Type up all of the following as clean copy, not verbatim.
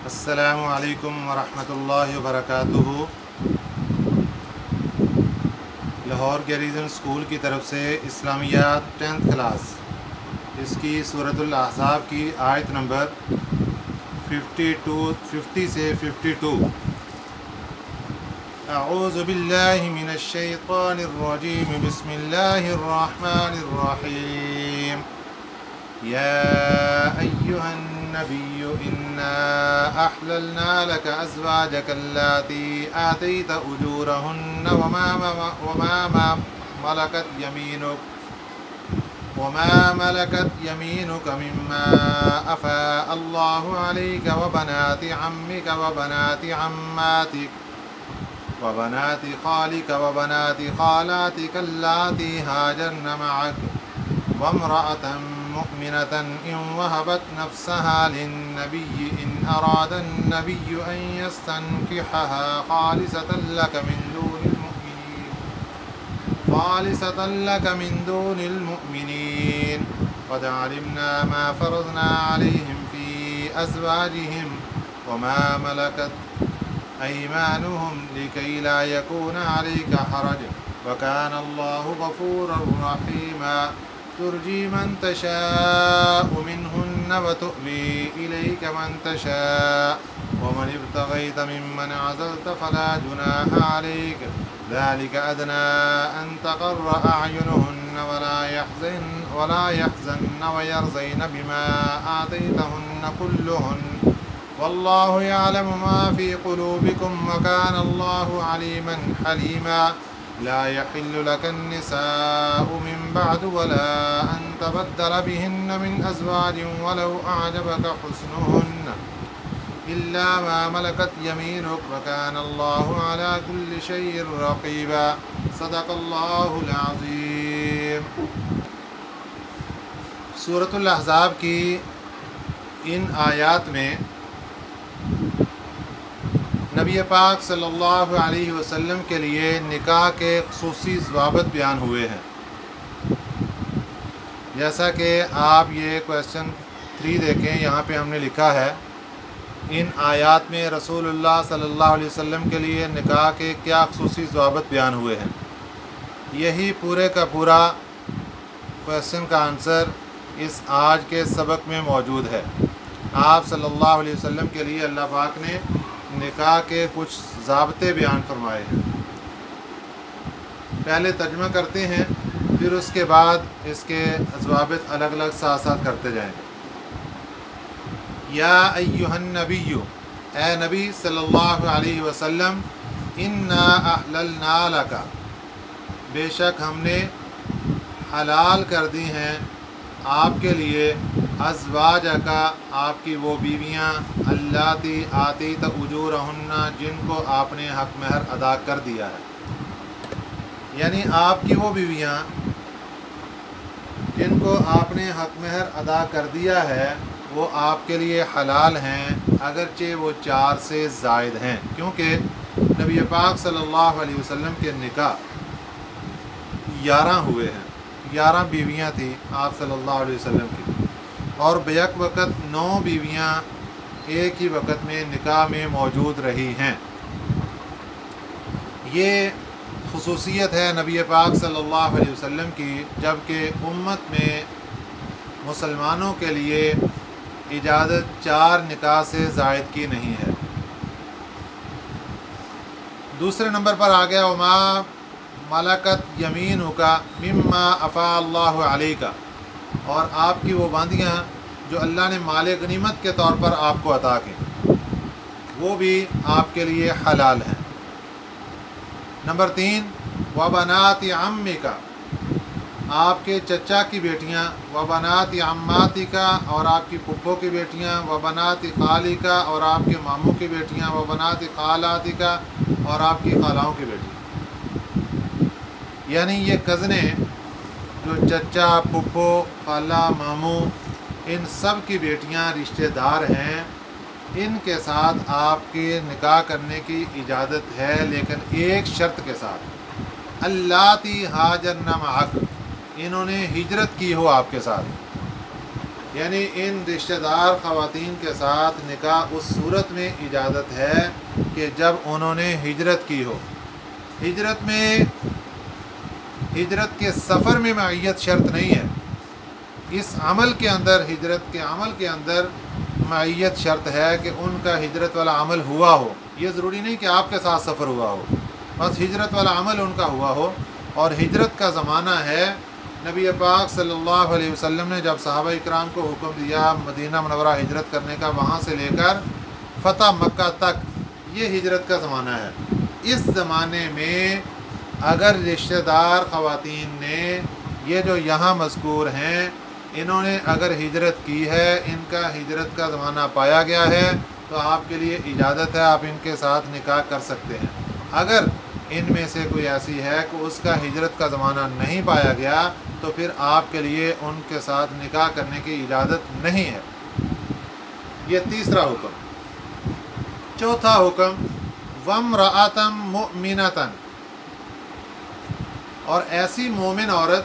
السلام علیکم ورحمۃ اللہ وبرکاتہ۔ لاہور گیریزن اسکول کی طرف سے اسلامیات 10th کلاس، اس کی سورۃ الاحزاب کی آیت نمبر 50 سے 52۔ اعوذ باللہ من الشیطان الرجیم، بسم اللہ الرحمن الرحیم۔ یا ایہا النبی انا احللنا لك ازواجك اللاتي آتيت اجورهن وما ملكت يمينك مما افاء الله عليك وبنات عمك وبنات عماتك وبنات خالك وبنات خالاتك اللاتي هاجرن معك وامرأة مؤمنة إن وهبت نفسها للنبي إن أراد النبي أن يستنكحها خالصة لك من دون المؤمنين قد علمنا ما فرضنا عليهم في أزواجهم وما ملكت أيمانهم لكي لا يكون عليك حرج وكان الله غفورا رحيما ترجي من تشاء منهن وتؤوي إليك من تشاء ومن ابتغيت ممن عزلت فلا جناح عليك ذلك أدنى أن تقر أعينهن ولا يحزن ويرضين بما آتيتهن كلهن والله يعلم ما في قلوبكم وكان الله عليما حليما لا يحل لك النساء من بعد ولا أن تبدل بهن من أزواج ولو أعجبك حسنهن إلا ما ملكت يمينك وكان الله على كل شيء رقيبا صدق الله العظيم۔ سورۃ الاحزاب کی ان آیات میں نبی پاک صلی اللہ علیہ وسلم کے لیے نکاح کے خصوصی ضوابط بیان ہوئے ہیں۔ جیسا کہ آپ یہ کویسچن 3 دیکھیں، یہاں پہ ہم نے لکھا ہے ان آیات میں رسول اللہ صلی اللہ علیہ وسلم کے لیے نکاح کے کیا خصوصی ضوابط بیان ہوئے ہیں۔ یہی پورے کا پورا کویسچن کا آنسر اس آج کے سبق میں موجود ہے۔ آپ صلی اللہ علیہ وسلم کے لیے اللہ پاک نے نکاح کے کچھ ضابطے بیان فرمائے ہیں۔ پہلے ترجمہ کرتے ہیں، پھر اس کے بعد اس کے ضوابط الگ الگ ساتھ ساتھ کرتے جائیں گے۔ یا ایہا النبی، اے نبی صلی اللہ علیہ وسلم، انا احللنا لک، بے شک ہم نے حلال کر دی ہیں آپ کے لیے، ازواجک، آپ کی وہ بیویاں، اللاتی آتیت اجورہن، جن کو آپ نے حق مہر ادا کر دیا ہے، یعنی آپ کی وہ بیویاں جن کو آپ نے حق مہر ادا کر دیا ہے وہ آپ کے لیے حلال ہیں، اگرچہ وہ 4 سے زائد ہیں، کیونکہ نبی پاک صلی اللہ علیہ وسلم کے نکاح 11 ہوئے ہیں، 11 بیویاں تھیں آپ صلی اللہ علیہ وسلم کی، اور بیک وقت 9 بیویاں ایک ہی وقت میں نکاح میں موجود رہی ہیں۔ یہ خصوصیت ہے نبی پاک صلی اللہ علیہ وسلم کی، جبکہ امت میں مسلمانوں کے لیے اجازت 4 نکاح سے زائد کی نہیں ہے۔ دوسرے نمبر پر آ گیا وما ملکت یمینک مما افاء اللہ علیک، اور آپ کی وہ باندیاں جو اللہ نے مال غنیمت کے طور پر آپ کو عطا کی، وہ بھی آپ کے لیے حلال ہیں۔ نمبر 3 وبنات عمک، آپ کے چچا کی بیٹیاں، وبنات عماتک، اور آپ کی پھپھو کی بیٹیاں، وبنات خالک، اور آپ کے ماموں کی بیٹیاں، وبنات خالاتک، اور آپ کی خالاؤں کی بیٹیاں، یعنی یہ کزنیں جو چچا، پھپھو، خالہ، ماموں، ان سب کی بیٹیاں رشتہ دار ہیں، ان کے ساتھ آپ کے نکاح کرنے کی اجازت ہے، لیکن ایک شرط کے ساتھ، اللاتی ہاجرن معک، انہوں نے ہجرت کی ہو آپ کے ساتھ، یعنی ان رشتہ دار خواتین کے ساتھ نکاح اس صورت میں اجازت ہے کہ جب انہوں نے ہجرت کی ہو۔ ہجرت کے سفر میں معیت شرط نہیں ہے، اس عمل کے اندر، ہجرت کے عمل کے اندر معیت شرط ہے کہ ان کا ہجرت والا عمل ہوا ہو۔ یہ ضروری نہیں کہ آپ کے ساتھ سفر ہوا ہو، بس ہجرت والا عمل ان کا ہوا ہو۔ اور ہجرت کا زمانہ ہے، نبی پاک صلی اللہ علیہ وسلم نے جب صحابہ اکرام کو حکم دیا مدینہ منورہ ہجرت کرنے کا، وہاں سے لے کر فتح مکہ تک یہ ہجرت کا زمانہ ہے۔ اس زمانے میں اگر رشتہ دار خواتین نے، یہ جو یہاں مذکور ہیں، انہوں نے اگر ہجرت کی ہے، ان کا ہجرت کا زمانہ پایا گیا ہے، تو آپ کے لیے اجازت ہے، آپ ان کے ساتھ نکاح کر سکتے ہیں۔ اگر ان میں سے کوئی ایسی ہے کہ اس کا ہجرت کا زمانہ نہیں پایا گیا، تو پھر آپ کے لیے ان کے ساتھ نکاح کرنے کی اجازت نہیں ہے۔ یہ تیسرا حکم۔ چوتھا حکم، وامرأۃ مؤمنۃ، اور ایسی مومن عورت،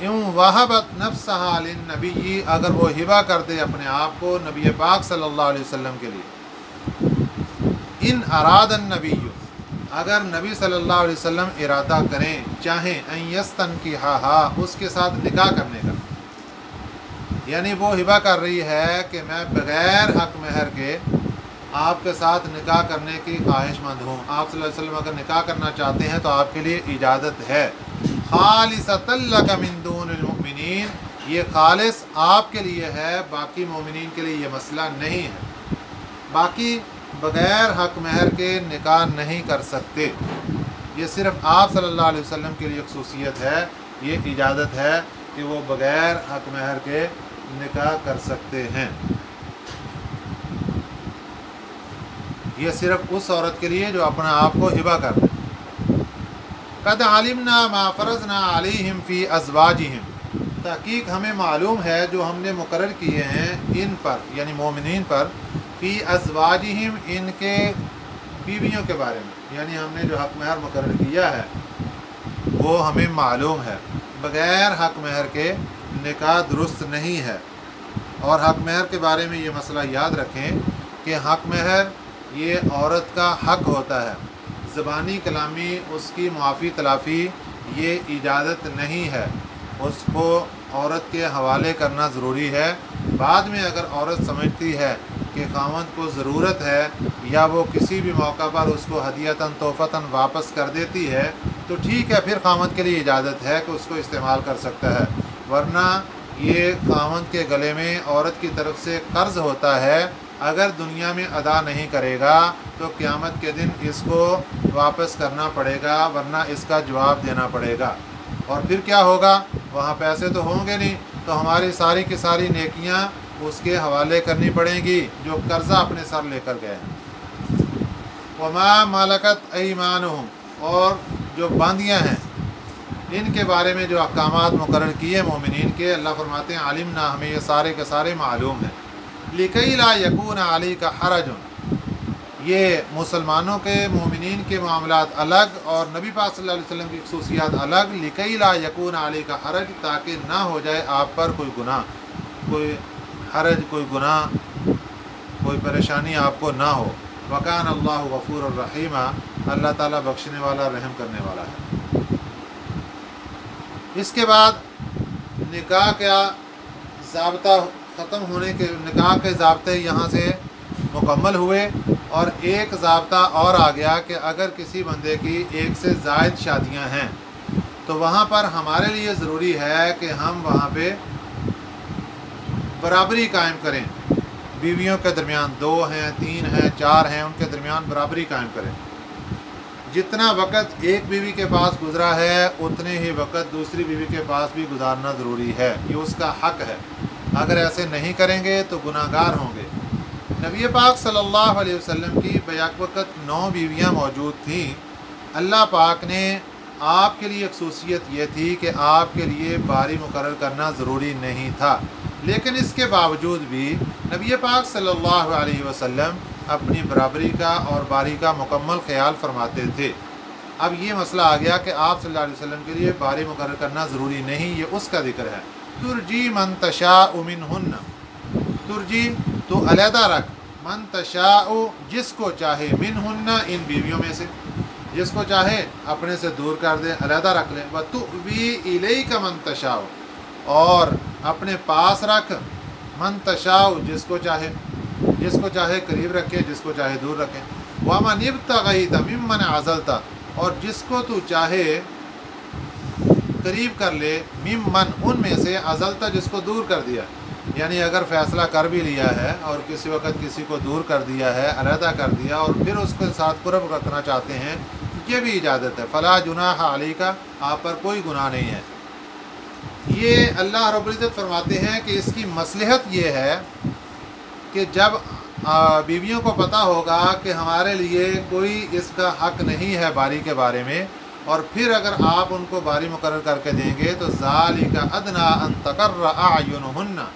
ان وہبت نفسہا للنبی، اگر وہ ہبہ کر دے اپنے آپ کو نبی پاک صلی اللہ علیہ وسلم کے لیے، ان اراد النبی، اگر نبی صلی اللہ علیہ وسلم ارادہ کریں، چاہیں، ان یستنکحہا، اس کے ساتھ نکاح کرنے کا، یعنی وہ ہبہ کر رہی ہے کہ میں بغیر حق مہر کے آپ کے ساتھ نکاح کرنے کی خواہش مند ہوں، آپ صلی اللہ علیہ وسلم اگر نکاح کرنا چاہتے ہیں تو آپ کے لیے اجازت ہے۔ خالصۃ لک من دون المؤمنین، یہ خالص آپ کے لیے ہے، باقی مومنین کے لیے یہ مسئلہ نہیں ہے۔ باقی بغیر حق مہر کے نکاح نہیں کر سکتے، یہ صرف آپ صلی اللہ علیہ وسلم کے لیے خصوصیت ہے، یہ اجازت ہے کہ وہ بغیر حق مہر کے نکاح کر سکتے ہیں۔ یہ صرف اس عورت کے لیے جو اپنا آپ کو ہبہ کر دے۔ قد علمنا ما فرضنا علیہم فی ازواجہم، تحقیق ہمیں معلوم ہے جو ہم نے مقرر کیے ہیں ان پر، یعنی مومنین پر، فی ازواجہم، ان کے بیویوں کے بارے میں، یعنی ہم نے جو حق مہر مقرر کیا ہے وہ ہمیں معلوم ہے۔ بغیر حق مہر کے نکاح درست نہیں ہے۔ اور حق مہر کے بارے میں یہ مسئلہ یاد رکھیں کہ حق مہر یہ عورت کا حق ہوتا ہے، زبانی کلامی اس کی معافی تلافی یہ اجازت نہیں ہے، اس کو عورت کے حوالے کرنا ضروری ہے۔ بعد میں اگر عورت سمجھتی ہے کہ خاوند کو ضرورت ہے، یا وہ کسی بھی موقع پر اس کو ہدیتاً تحفتاً واپس کر دیتی ہے، تو ٹھیک ہے، پھر خاوند کے لیے اجازت ہے کہ اس کو استعمال کر سکتا ہے، ورنہ یہ خاوند کے گلے میں عورت کی طرف سے قرض ہوتا ہے، اگر دنیا میں ادا نہیں کرے گا تو قیامت کے دن اس کو واپس کرنا پڑے گا، ورنہ اس کا جواب دینا پڑے گا۔ اور پھر کیا ہوگا؟ وہاں پیسے تو ہوں گے نہیں، تو ہماری ساری کی ساری نیکیاں اس کے حوالے کرنی پڑیں گی جو قرضہ اپنے سر لے کر گئے ہیں۔ وما ملکت ایمانہم، اور جو باندیاں ہیں ان کے بارے میں جو احکامات مقرر کیے مومنین کے، اللہ فرماتے ہیں علمنا، ہمیں یہ سارے کے سارے معلوم ہیں۔ لکی لا یکون علیک حرج، یہ مسلمانوں کے، مومنین کے معاملات الگ اور نبی پاک صلی اللہ علیہ وسلم کی خصوصیات الگ۔ لکی لا یکون علیک حرج، تاکہ نہ ہو جائے آپ پر کوئی گناہ، کوئی حرج، کوئی گناہ، کوئی پریشانی آپ کو نہ ہو۔ وکان اللہ غفور الرحیم، اللہ تعالیٰ بخشنے والا، رحم کرنے والا ہے۔ اس کے بعد نکاح کا ضابطہ ختم ہونے کے، نکاح کے ضابطے یہاں سے مکمل ہوئے، اور ایک ضابطہ اور آ گیا کہ اگر کسی بندے کی ایک سے زائد شادیاں ہیں تو وہاں پر ہمارے لیے ضروری ہے کہ ہم وہاں پہ برابری قائم کریں، بیویوں کے درمیان 2 ہیں، 3 ہیں، 4 ہیں، ان کے درمیان برابری قائم کریں۔ جتنا وقت ایک بیوی کے پاس گزرا ہے اتنے ہی وقت دوسری بیوی کے پاس بھی گزارنا ضروری ہے، یہ اس کا حق ہے۔ اگر ایسے نہیں کریں گے تو گناہ گار ہوں گے۔ نبی پاک صلی اللہ علیہ وسلم کی بیک وقت 9 بیویاں موجود تھیں۔ اللہ پاک نے آپ کے لیے خصوصیت یہ تھی کہ آپ کے لیے باری مقرر کرنا ضروری نہیں تھا، لیکن اس کے باوجود بھی نبی پاک صلی اللہ علیہ وسلم اپنی برابری کا اور باری کا مکمل خیال فرماتے تھے۔ اب یہ مسئلہ آ گیا کہ آپ صلی اللہ علیہ وسلم کے لیے باری مقرر کرنا ضروری نہیں، یہ اس کا ذکر ہے۔ तुरजी मन तशाउ मिनहुन्न, तुरजी तो अलहदा रख, मन तशाउ जिसको चाहे, मिनहुन्न इन बीवियों में से, जिसको चाहे अपने से दूर कर दे, अलहदा रख ले। व तुवी इलैका मन तशाउ, और अपने पास रख, मन तशाउ जिसको चाहे, जिसको चाहे करीब रखे, जिसको चाहे दूर रखे। वमन इब्तगैत मिम्मन अज़लता, और जिसको तू चाहे करीब कर ले, मिम्मन उनमें से, अज़लता जिसको दूर कर दिया, यानी अगर फ़ैसला कर भी लिया है और किसी वक्त किसी को दूर कर दिया है, अलहदा कर दिया और फिर उसके साथ कुर्ब रखना चाहते हैं, ये भी इजाज़त है। फ़ला जुनाह अलैका, आप पर कोई गुनाह नहीं है। ये अल्लाह रब्बुल इज़्ज़त फरमाते हैं कि इसकी मसलहत ये है कि जब बीवियों को पता होगा कि हमारे लिए कोई इसका हक़ नहीं है बारी के बारे में, और फिर अगर आप उनको बारी मुकर्रर करके देंगे तो ज़ालिका अदना अन तक़र्र अयुनुहुन्ना,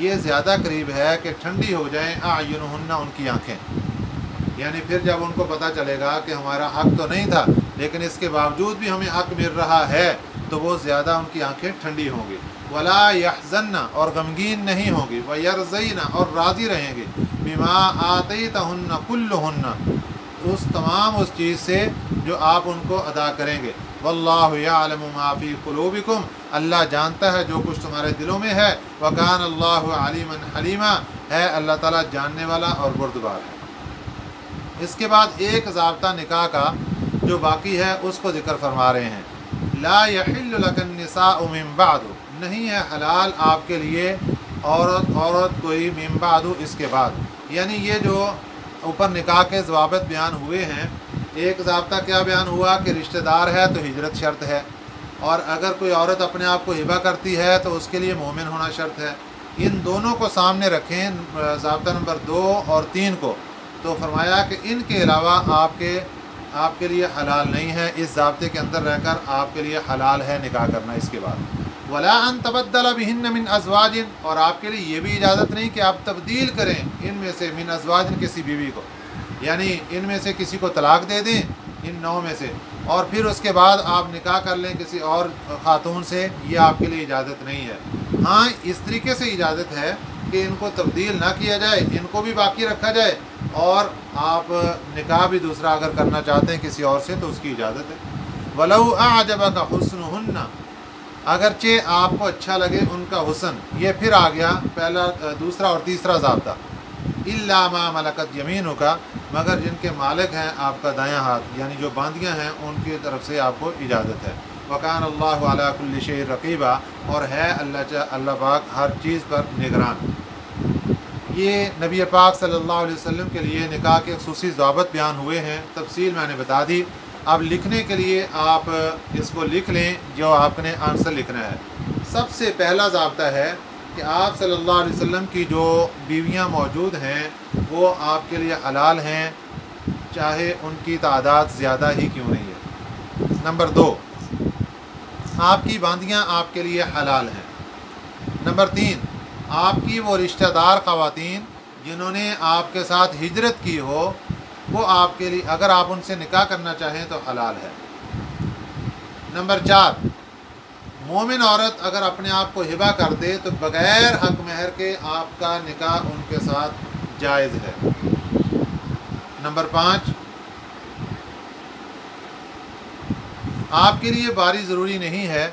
ये ज़्यादा करीब है कि ठंडी हो जाएँ अयुनुहुन्ना, उनकी आँखें। यानी फिर जब उनको पता चलेगा कि हमारा हक़ तो नहीं था लेकिन इसके बावजूद भी हमें हक़ मिल रहा है, तो वो ज़्यादा उनकी आँखें ठंडी होंगी। वला यहज़न्ना, और गमगीन नहीं होगी, व यरज़ैना, और राज़ी रहेंगी, बिमा आतैतहुन्ना कुल्लुहुन्ना, उस तमाम उस चीज़ से जो आप उनको अदा करेंगे। वल्लाहु यअलमु मा फ़ी क़ुलूबिकुम, अल्लाह जानता है जो कुछ तुम्हारे दिलों में है। व कान अल्लाहु अलीमन हलीमा, है अल्लाह ताला जानने वाला और बुर्दबार है। इसके बाद एक ज़ाब्ता निकाह का जो बाकी है उसको ज़िक्र फरमा रहे हैं। ला यहिल्लु लकन निसाउ मिन बादु, नहीं है हलाल आपके लिए औरत कोई मिन बादु, इसके बाद। यानी ये जो ऊपर निकाह के ज़वाबित बयान हुए हैं, एक ज़ाब्ता क्या बयान हुआ कि रिश्तेदार है तो हिजरत शर्त है, और अगर कोई औरत अपने आप को हिबा करती है तो उसके लिए मोमिन होना शर्त है। इन दोनों को सामने रखें, ज़ाब्ता नंबर 2 और 3 को, तो फरमाया कि इनके अलावा आपके लिए हलाल नहीं है, इस ज़ाब्ते के अंदर रहकर आपके लिए हलाल है निकाह करना। इसके बाद वला अन तबद्दल बिहिन्न मिन अज़वाजिन, और आपके लिए ये भी इजाज़त नहीं कि आप तब्दील करें इनमें से, मिन अज़वाजिन किसी बीवी को, यानी इनमें से किसी को तलाक दे दें इन 9 में से, और फिर उसके बाद आप निकाह कर लें किसी और ख़ातून से, ये आपके लिए इजाज़त नहीं है। हाँ, इस तरीके से इजाज़त है कि इनको तब्दील ना किया जाए, इनको भी बाकी रखा जाए, और आप निकाह भी दूसरा अगर करना चाहते हैं किसी और से तो उसकी इजाज़त है। वलौ अअजबका हुस्नुहुन्ना, अगरचे आपको अच्छा लगे उनका हुस्न, ये फिर आ गया पहला, दूसरा और तीसरा ज़ाब्ता। इल्ला मा मलकत यमीनुका, मगर जिनके मालिक हैं आपका दायां हाथ, यानी जो बांदियाँ हैं उनकी तरफ से आपको इजाज़त है। वकान अल्लाहु अला कुल्लि शैइन रक़ीबा, और है अल्लाह पाक हर चीज़ पर निगरान। ये नबी पाक सल्लल्लाहु अलैहि वसल्लम के लिए निकाह के ख़ुसूसी ज़वाबित बयान हुए हैं, तफसील मैंने बता दी। अब लिखने के लिए आप इसको लिख लें जो आपने आंसर लिखना है। सबसे पहला ज़ाब्ता है कि आप सल्लल्लाहु अलैहि वसल्लम की जो बीवियां मौजूद हैं वो आपके लिए हलाल हैं, चाहे उनकी तादाद ज़्यादा ही क्यों नहीं है। नंबर 2, आपकी बांदियां आपके लिए हलाल हैं। नंबर 3, आपकी वो रिश्तेदार ख़वातीन जिन्होंने आपके साथ हिजरत की हो, वो आपके लिए अगर आप उनसे निकाह करना चाहें तो हलाल है। नंबर 4, मोमिन औरत अगर अपने आप को हिबा कर दे तो बग़ैर हक महर के आपका निकाह उनके साथ जायज़ है। नंबर 5, आपके लिए बारी ज़रूरी नहीं है।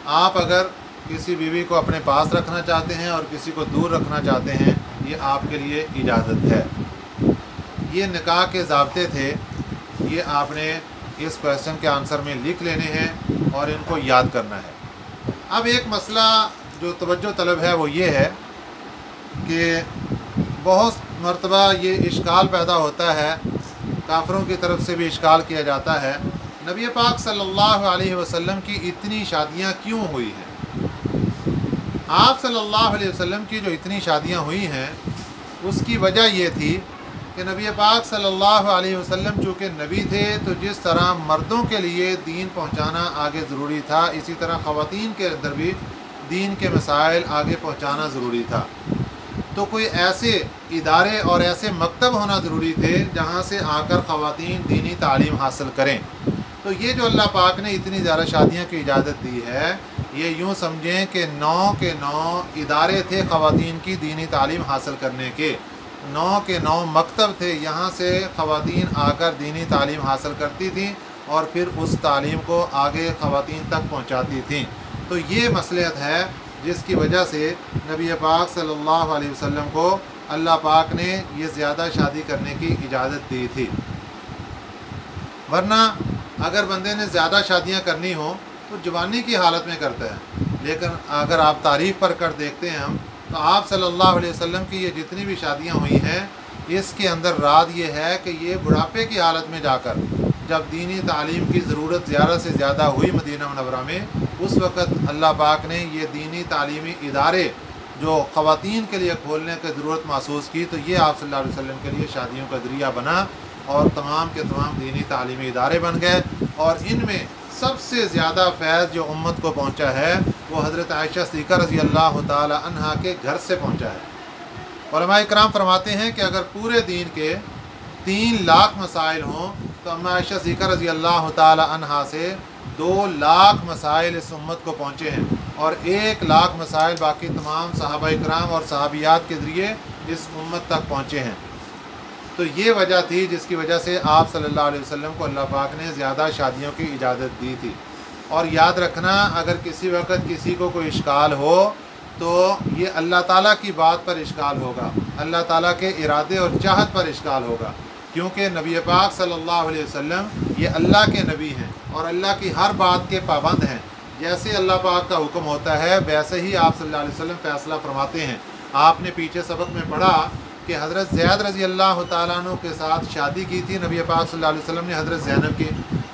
आप अगर किसी बीवी को अपने पास रखना चाहते हैं और किसी को दूर रखना चाहते हैं, ये आपके लिए इजाज़त है। ये निकाह के ज़ाब्ते थे, ये आपने इस क्वेश्चन के आंसर में लिख लेने हैं और इनको याद करना है। अब एक मसला जो तवज्जो तलब है वो ये है कि बहुत मरतबा ये इश्काल पैदा होता है, काफ़िरों की तरफ से भी इश्काल किया जाता है, नबी पाक सल्लल्लाहु अलैहि वसल्लम की इतनी शादियाँ क्यों हुई हैं। आप सल्लल्लाहु अलैहि वसल्लम की जो इतनी शादियाँ हुई हैं उसकी वजह ये थी कि नबी पाक सल्लल्लाहु अलैहि वसल्लम चूँकि नबी थे तो जिस तरह मर्दों के लिए दीन पहुँचाना आगे ज़रूरी था, इसी तरह ख़वातीन के अंदर भी दीन के मसाइल आगे पहुँचाना ज़रूरी था। तो कोई ऐसे इदारे और ऐसे मकतब होना ज़रूरी थे जहाँ से आकर ख़वातीन दीनी तालीम हासिल करें। तो ये जो अल्लाह पाक ने इतनी ज़्यादा शादियों की इजाज़त दी है, ये यूँ समझें कि 9 के 9 इदारे थे ख़वातीन की दीनी तालीम हासिल करने के, 9 के 9 मकतब थे, यहाँ से ख़वातीन आकर दीनी तालीम हासिल करती थीं और फिर उस तालीम को आगे ख़वातीन तक पहुँचाती थीं। तो ये मसलहत है जिसकी वजह से नबी पाक सल्लल्लाहु अलैहि वसल्लम को अल्लाह पाक ने ये ज़्यादा शादी करने की इजाज़त दी थी। वरना अगर बंदे ने ज़्यादा शादियाँ करनी हो तो जवानी की हालत में करता है। लेकिन अगर आप तारीफ़ पर कर देखते हैं हम, तो आप सल्लल्लाहु अलैहि वसल्लम की ये जितनी भी शादियाँ हुई हैं, इसके अंदर राज ये है कि ये बुढ़ापे की हालत में जाकर, जब दीनी तालीम की ज़रूरत ज़्यादा से ज़्यादा हुई मदीना मुनव्वरा में, उस वक़्त अल्लाह पाक ने ये दीनी तालीमी इदारे जो ख़वातीन के लिए खोलने की ज़रूरत महसूस की, तो ये आप सल्लल्लाहु अलैहि वसल्लम के लिए शादियों का ज़रिया बना और तमाम के तमाम दीनी तालीमी इदारे बन गए। और इनमें सबसे ज़्यादा फैज़ जो उम्मत को पहुँचा है वो हज़रत आयशा सिद्दीक़ा रज़ी अल्लाह ताला अन्हा के घर से पहुँचा है। उलमाए किराम फरमाते हैं कि अगर पूरे दीन के 3 लाख मसाइल हों तो अम्मा आयशा सिद्दीक़ा रज़ी अल्लाह ताला अन्हा से 2 लाख मसाइल इस उम्मत को पहुँचे हैं और 1 लाख मसाइल बाकी तमाम सहाबाए किराम और सहाबियात के ज़रिए इस उम्मत तक पहुँचे हैं। तो ये वजह थी जिसकी वजह से आप सल्लल्लाहु अलैहि वसल्लम को अल्लाह पाक ने ज़्यादा शादियों की इजाज़त दी थी। और याद रखना, अगर किसी वक्त किसी को कोई इश्काल हो तो ये अल्लाह ताला की बात पर इश्काल होगा, अल्लाह ताला के इरादे और चाहत पर इश्काल होगा, क्योंकि नबी पाक सल्लल्लाहु अलैहि वसल्लम ये अल्लाह के नबी हैं और अल्लाह की हर बात के पाबंद हैं। जैसे अल्लाह पाक का हुक्म होता है वैसे ही आप सल्लल्लाहु अलैहि वसल्लम फ़ैसला फरमाते हैं। आपने पीछे सबक में पढ़ा कि हज़रत ज़ैद रज़ी अल्लाह तआला अन्हु के साथ शादी की थी नबी पाक सल्लल्लाहु अलैहि वसल्लम ने हज़रत ज़ैनब की।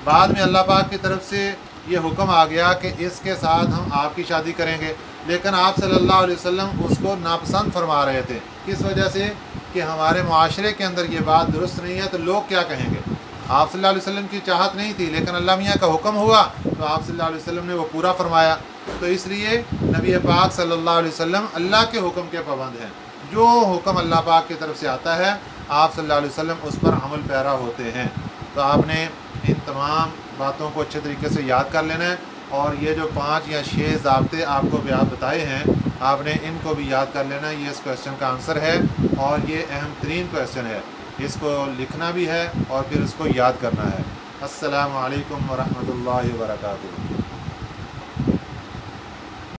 बाद में अल्लाह पाक की तरफ से ये हुक्म आ गया कि इसके साथ हम आपकी शादी करेंगे, लेकिन आप सल्लल्लाहु अलैहि वसल्लम उसको नापसंद फरमा रहे थे। किस वजह से? कि हमारे माशरे के अंदर ये बात दुरुस्त नहीं है तो लोग क्या कहेंगे। आप सल्लल्लाहु अलैहि वसल्लम की चाहत नहीं थी, लेकिन अल्लाह मियाँ का हुक्म हुआ तो आप सल्लल्लाहु अलैहि वसल्लम ने वो पूरा फरमाया। तो इसलिए नबी पाक सल्लल्लाहु अलैहि वसल्लम अल्लाह के हुक्म के पाबंद हैं। जो हुक्म अल्लाह पाक की तरफ से आता है आप सल्लल्लाहु अलैहि वसल्लम उस पर अमल पैरा होते हैं। तो आपने इन तमाम बातों को अच्छे तरीके से याद कर लेना है और ये जो 5 या 6 ज़ाब्ते आपको बताए हैं आपने इनको भी याद कर लेना है। ये इस क्वेश्चन का आंसर है और ये अहम तरीन क्वेश्चन है, इसको लिखना भी है और फिर इसको याद करना है। अस्सलामु अलैकुम व रहमतुल्लाहि व बरकातुहू।